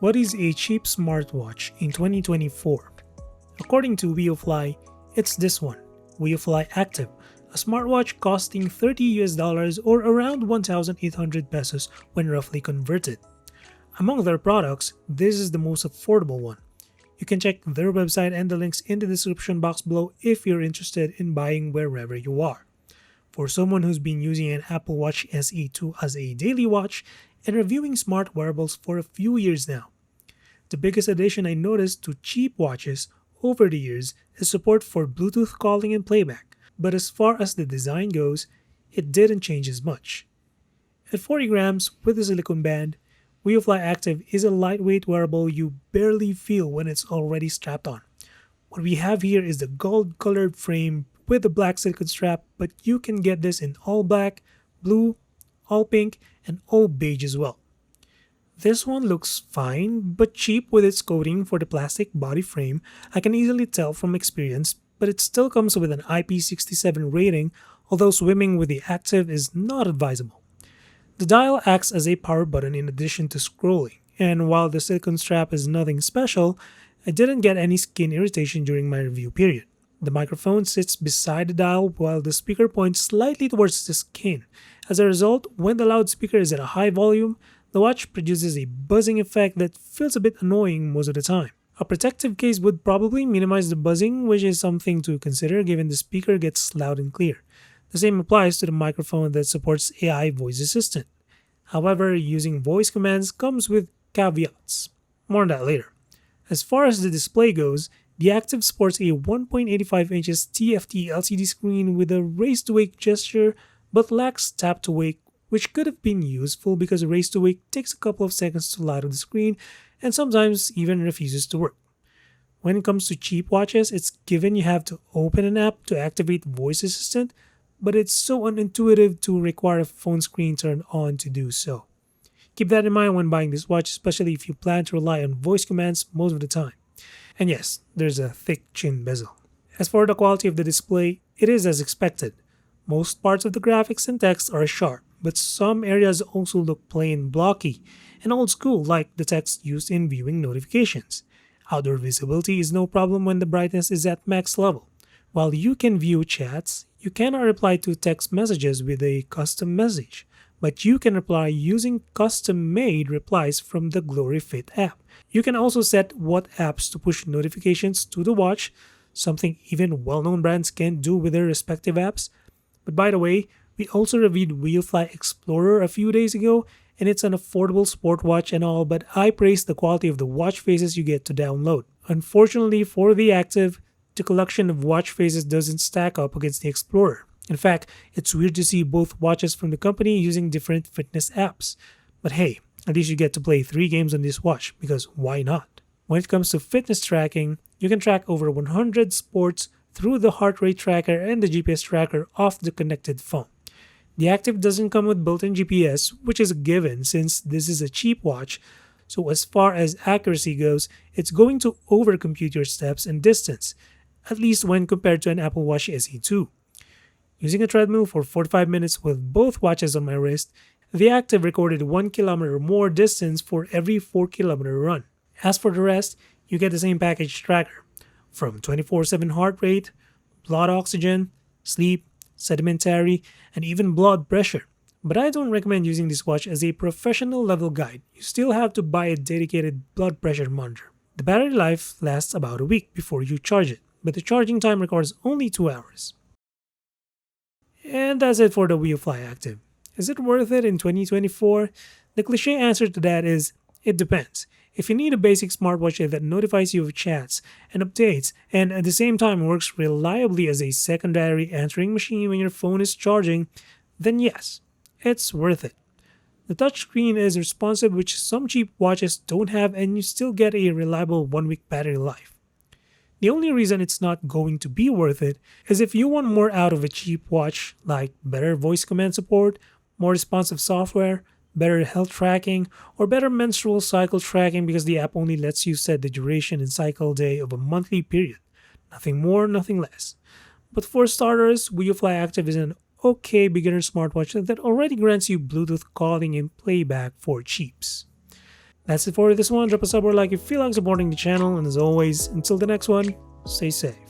What is a cheap smartwatch in 2024? According to Weofly, it's this one, Weofly Active, a smartwatch costing $30 or around 1,800 pesos when roughly converted. Among their products, this is the most affordable one. You can check their website and the links in the description box below if you're interested in buying wherever you are. For someone who's been using an Apple Watch SE2 as a daily watch and reviewing smart wearables for a few years now, the biggest addition I noticed to cheap watches over the years is support for Bluetooth calling and playback, but as far as the design goes, it didn't change as much. At 40 grams with a silicone band, Weofly Active is a lightweight wearable you barely feel when it's already strapped on. What we have here is the gold-colored frame with a black silicone strap, but you can get this in all black, blue, all pink, and all beige as well. This one looks fine, but cheap with its coating for the plastic body frame. I can easily tell from experience, but it still comes with an IP67 rating, although swimming with the Active is not advisable. The dial acts as a power button in addition to scrolling, and while the silicone strap is nothing special, I didn't get any skin irritation during my review period. The microphone sits beside the dial while the speaker points slightly towards the skin. As a result, when the loudspeaker is at a high volume, the watch produces a buzzing effect that feels a bit annoying most of the time. A protective case would probably minimize the buzzing, which is something to consider given the speaker gets loud and clear. The same applies to the microphone that supports AI voice assistant. However, using voice commands comes with caveats. More on that later. As far as the display goes, the Active sports a 1.85 inches TFT LCD screen with a raise-to-wake gesture but lacks tap-to-wake, which could have been useful because raise to wake takes a couple of seconds to light up the screen and sometimes even refuses to work. When it comes to cheap watches, it's given you have to open an app to activate voice assistant, but it's so unintuitive to require a phone screen turned on to do so. Keep that in mind when buying this watch, especially if you plan to rely on voice commands most of the time. And yes, there's a thick chin bezel. As for the quality of the display, it is as expected. Most parts of the graphics and text are sharp, but some areas also look plain blocky and old school like the text used in viewing notifications. Outdoor visibility is no problem when the brightness is at max level. While you can view chats, you cannot reply to text messages with a custom message, but you can reply using custom-made replies from the GloryFit app. You can also set what apps to push notifications to the watch, something even well-known brands can do with their respective apps. But by the way, we also reviewed Weofly Explorer a few days ago, and it's an affordable sport watch and all, but I praise the quality of the watch faces you get to download. Unfortunately for the Active, the collection of watch faces doesn't stack up against the Explorer. In fact, it's weird to see both watches from the company using different fitness apps. But hey, at least you get to play 3 games on this watch, because why not? When it comes to fitness tracking, you can track over 100 sports through the heart rate tracker and the GPS tracker off the connected phone. The Active doesn't come with built-in GPS, which is a given since this is a cheap watch, so as far as accuracy goes, it's going to overcompute your steps and distance, at least when compared to an Apple Watch SE2. Using a treadmill for 45 minutes with both watches on my wrist, the Active recorded 1 kilometer more distance for every 4 kilometer run. As for the rest, you get the same package tracker, from 24/7 heart rate, blood oxygen, sleep, sedimentary, and even blood pressure. But I don't recommend using this watch as a professional level guide. You still have to buy a dedicated blood pressure monitor. The battery life lasts about a week before you charge it, but the charging time requires only 2 hours. And that's it for the Weofly Active. Is it worth it in 2024? The cliche answer to that is, it depends. If you need a basic smartwatch that notifies you of chats and updates and at the same time works reliably as a secondary answering machine when your phone is charging, then yes, it's worth it. The touchscreen is responsive, which some cheap watches don't have, and you still get a reliable 1-week battery life. The only reason it's not going to be worth it is if you want more out of a cheap watch, like better voice command support, more responsive software, better health tracking, or better menstrual cycle tracking because the app only lets you set the duration and cycle day of a monthly period. Nothing more, nothing less. But for starters, Weofly Active is an okay beginner smartwatch that already grants you Bluetooth calling and playback for cheaps. That's it for this one. Drop a sub or like if you feel like supporting the channel, and as always, until the next one, stay safe.